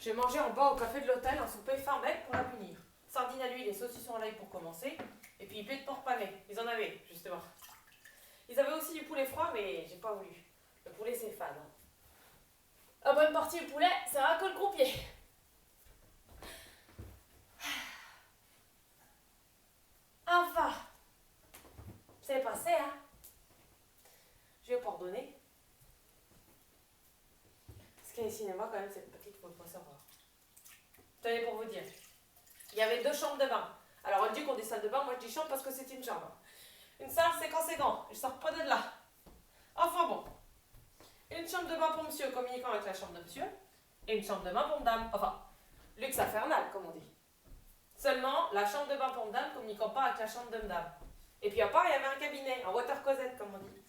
J'ai mangé en bas au café de l'hôtel un souper fin mec pour la punir. Sardines à l'huile et saucissons à l'ail pour commencer. Et puis pieds de porc pané. Ils en avaient, justement. Ils avaient aussi du poulet froid, mais j'ai pas voulu. Le poulet, c'est fade. Ah, bonne partie du poulet, c'est un col croupier. Enfin, c'est passé, hein. Je vais pardonner. Ce qu'il y a au cinéma, quand même, c'est une petite faute, faut savoir. Tenez pour vous dire. Il y avait 2 chambres de bain. Alors, on dit qu'on dit salle de bain, moi je dis chambre parce que c'est une chambre. Une salle, c'est quand c'est grand. Je sors pas de là. Enfin bon. Une chambre de bain pour monsieur, communiquant avec la chambre de monsieur. Et une chambre de bain pour madame. Enfin, luxe infernal, comme on dit. Seulement, la chambre de bain pour madame communiquant pas avec la chambre de madame. Et puis à part, il y avait un cabinet, un water closet, comme on dit.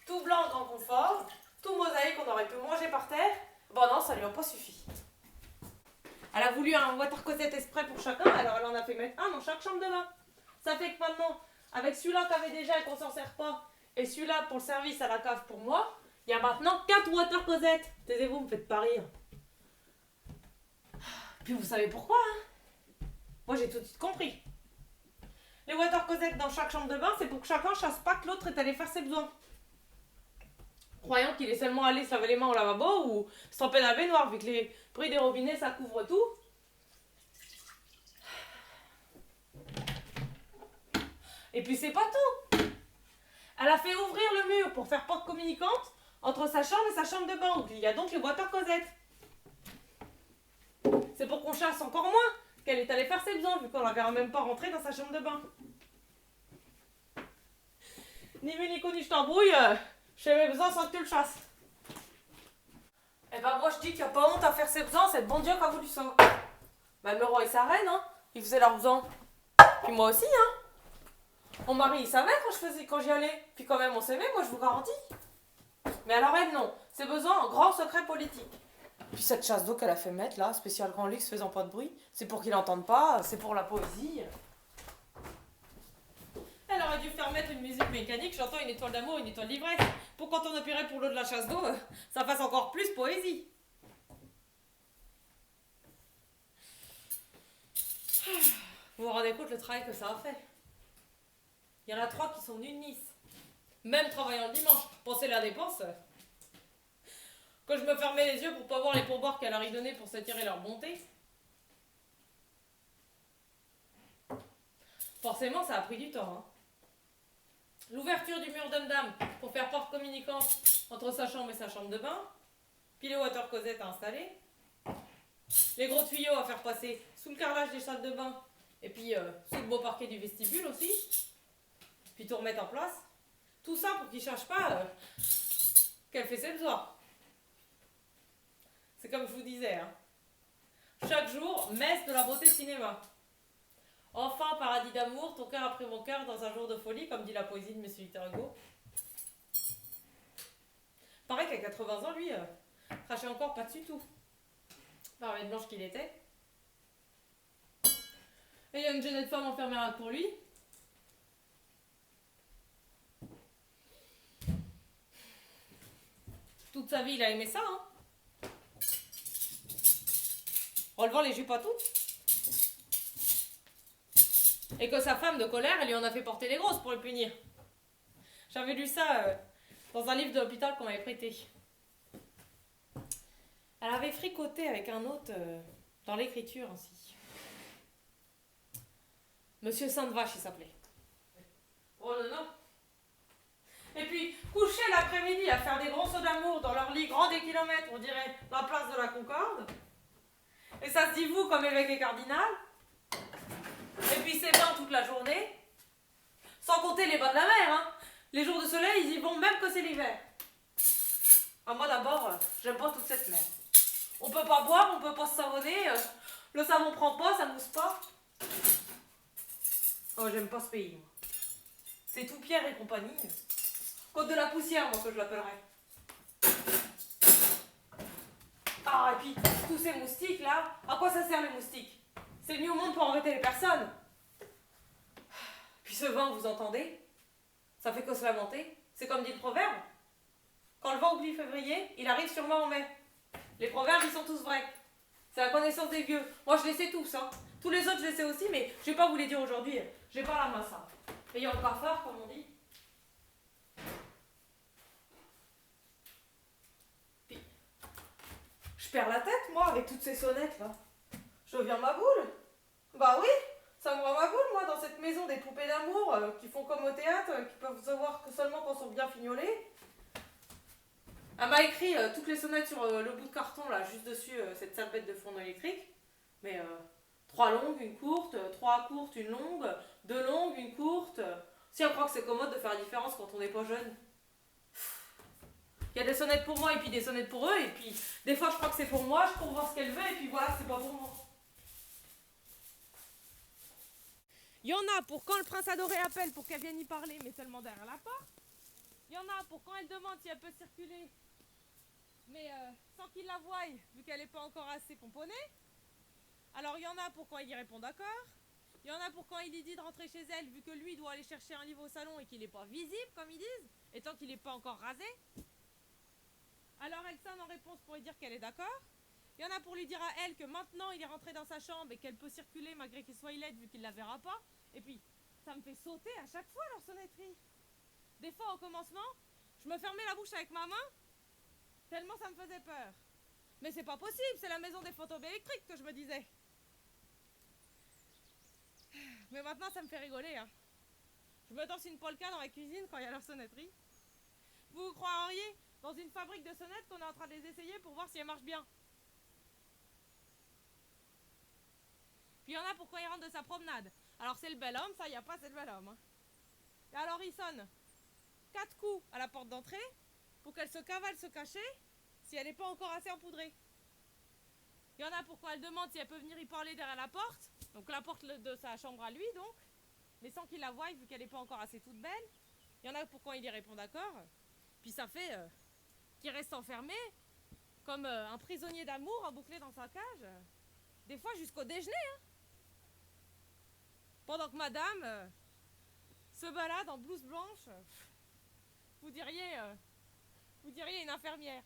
Tout blanc, grand confort. Tout mosaïque, on aurait pu manger par terre. Bon non, ça lui a pas suffi. Elle a voulu un water closet exprès pour chacun, alors elle en a fait mettre un dans chaque chambre de bain. Ça fait que maintenant, avec celui-là qu'on avait déjà et qu'on s'en sert pas, et celui-là pour le service à la cave pour moi, il y a maintenant 4 water closets. Taisez-vous, me faites pas rire. Puis vous savez pourquoi, hein? Moi j'ai tout de suite compris. Les water closets dans chaque chambre de bain, c'est pour que chacun chasse pas que l'autre est allé faire ses besoins. Croyant qu'il est seulement allé se laver les mains au lavabo ou se tremper dans la baignoire, vu que les bruits des robinets ça couvre tout. Et puis c'est pas tout. Elle a fait ouvrir le mur pour faire porte communicante entre sa chambre et sa chambre de bain. Il y a donc les water closets. C'est pour qu'on chasse encore moins qu'elle est allée faire ses besoins, vu qu'on la verra même pas rentrer dans sa chambre de bain. Ni vu ni connu, je t'embrouille, je fais mes besoins sans que tu le chasses. Eh ben moi je dis qu'il n'y a pas honte à faire ses besoins, c'est le bon Dieu qui a voulu ça. Ben le roi et sa reine, hein, ils faisaient leurs besoins. Puis moi aussi, hein. Mon mari il savait quand j'y allais, puis quand même on s'aimait, moi je vous garantis. Mais alors elle non, ses besoins en grand secret politique. Puis cette chasse d'eau qu'elle a fait mettre là, spécial grand luxe faisant pas de bruit, c'est pour qu'ils l'entendent pas, c'est pour la poésie. Elle aurait dû faire mettre une musique mécanique, j'entends une étoile d'amour, une étoile d'ivresse, pour quand on appuierait pour l'eau de la chasse d'eau, ça fasse encore plus poésie. Vous vous rendez compte le travail que ça a fait? Il y en a 3 qui sont venus de Nice. Même travaillant le dimanche, pensez la dépense. Quand je me fermais les yeux pour pas voir les pourboires qu'elle leur y donnait pour s'attirer leur bonté. Forcément, ça a pris du temps, hein. L'ouverture du mur d'homme-dame pour faire porte communicante entre sa chambre et sa chambre de bain. Puis le water closet à installer. Les gros tuyaux à faire passer sous le carrelage des salles de bain. Et puis sous le beau parquet du vestibule aussi. Puis tout remettre en place. Tout ça pour qu'ils ne cherchent pas qu'elle fait ses besoins. C'est comme je vous disais, hein. Chaque jour, messe de la beauté cinéma. Enfin, paradis d'amour, ton cœur a pris mon cœur dans un jour de folie, comme dit la poésie de M. Victor Hugo. Pareil qu'à 80 ans, lui, crachait encore pas dessus tout. Par la blanche qu'il était. Et il y a une jeune femme enfermée pour lui. Toute sa vie, il a aimé ça, hein. Relevant les jupes à toutes. Et que sa femme, de colère, elle lui en a fait porter les grosses pour le punir. J'avais lu ça dans un livre de l'hôpital qu'on m'avait prêté. Elle avait fricoté avec un autre dans l'écriture ainsi. Monsieur Sainte-Vache, il s'appelait. Oh non, non. Et puis, coucher l'après-midi à faire des gros sauts d'amour dans leur lit grand des kilomètres, on dirait la place de la Concorde. Et ça se dit vous comme évêque et cardinal. Et puis c'est bains toute la journée. Sans compter les bains de la mer, hein. Les jours de soleil, ils y vont même que c'est l'hiver. Ah, moi d'abord, j'aime pas toute cette mer. On peut pas boire, on peut pas se savonner. Le savon prend pas, ça mousse pas. Oh, j'aime pas ce pays, moi. C'est tout pierre et compagnie. Côte de la poussière, moi, que je l'appellerais. Ah, et puis, tous ces moustiques, là, à quoi ça sert, les moustiques? C'est venu au monde pour embêter les personnes. Puis ce vent, vous entendez? Ça fait que se lamenter. C'est comme dit le proverbe. Quand le vent oublie février, il arrive sûrement en mai. Les proverbes, ils sont tous vrais. C'est la connaissance des vieux. Moi, je les sais tous, hein. Tous les autres, je les sais aussi, mais je vais pas vous les dire aujourd'hui. J'ai pas la main, ça. Ayant le cafard, comme on dit. Puis, je perds la tête, moi, avec toutes ces sonnettes, là. Je deviens ma boule. Bah oui, ça me rend ma boule, moi, dans cette maison des poupées d'amour qui font comme au théâtre, qui peuvent se voir que seulement quand ils sont bien fignolés. Elle m'a écrit toutes les sonnettes sur le bout de carton, là, juste dessus, cette sale bête de fourneau électrique. Mais 3 longues, une courte, 3 courtes, une longue, 2 longues, une courte. Si on croit que c'est commode de faire la différence quand on n'est pas jeune. Il y a des sonnettes pour moi et puis des sonnettes pour eux, et puis des fois je crois que c'est pour moi, je cours voir ce qu'elle veut, et puis voilà, c'est pas pour moi. Il y en a pour quand le prince adoré appelle pour qu'elle vienne y parler, mais seulement derrière la porte. Il y en a pour quand elle demande si elle peut circuler, mais sans qu'il la voie, vu qu'elle n'est pas encore assez pomponnée. Alors il y en a pour quand il y répond d'accord. Il y en a pour quand il lui dit de rentrer chez elle, vu que lui doit aller chercher un livre au salon et qu'il n'est pas visible, comme ils disent, et tant qu'il n'est pas encore rasé. Alors elle sonne en réponse pour lui dire qu'elle est d'accord. Il y en a pour lui dire à elle que maintenant il est rentré dans sa chambre et qu'elle peut circuler malgré qu'il soit laide vu qu'il la verra pas. Et puis, ça me fait sauter à chaque fois leur sonnetterie. Des fois au commencement, je me fermais la bouche avec ma main, tellement ça me faisait peur. Mais c'est pas possible, c'est la maison des fantômes électriques que je me disais. Mais maintenant ça me fait rigoler, hein. Je me danse une polka dans la cuisine quand il y a leur sonnetterie. Vous croiriez dans une fabrique de sonnettes qu'on est en train de les essayer pour voir si elles marchent bien. Puis il y en a pour quand il rentre de sa promenade. Alors c'est le bel homme, ça y a pas, c'est le bel homme. Hein. Et alors il sonne 4 coups à la porte d'entrée pour qu'elle se cavale se cacher si elle n'est pas encore assez empoudrée. Il y en a pour quand elle demande si elle peut venir y parler derrière la porte, donc la porte de sa chambre à lui donc, mais sans qu'il la voie vu qu'elle n'est pas encore assez toute belle. Il y en a pour quand il y répond d'accord, puis ça fait qu'il reste enfermé comme un prisonnier d'amour embouclé dans sa cage, des fois jusqu'au déjeuner. Hein. Pendant que madame se balade en blouse blanche, vous diriez une infirmière.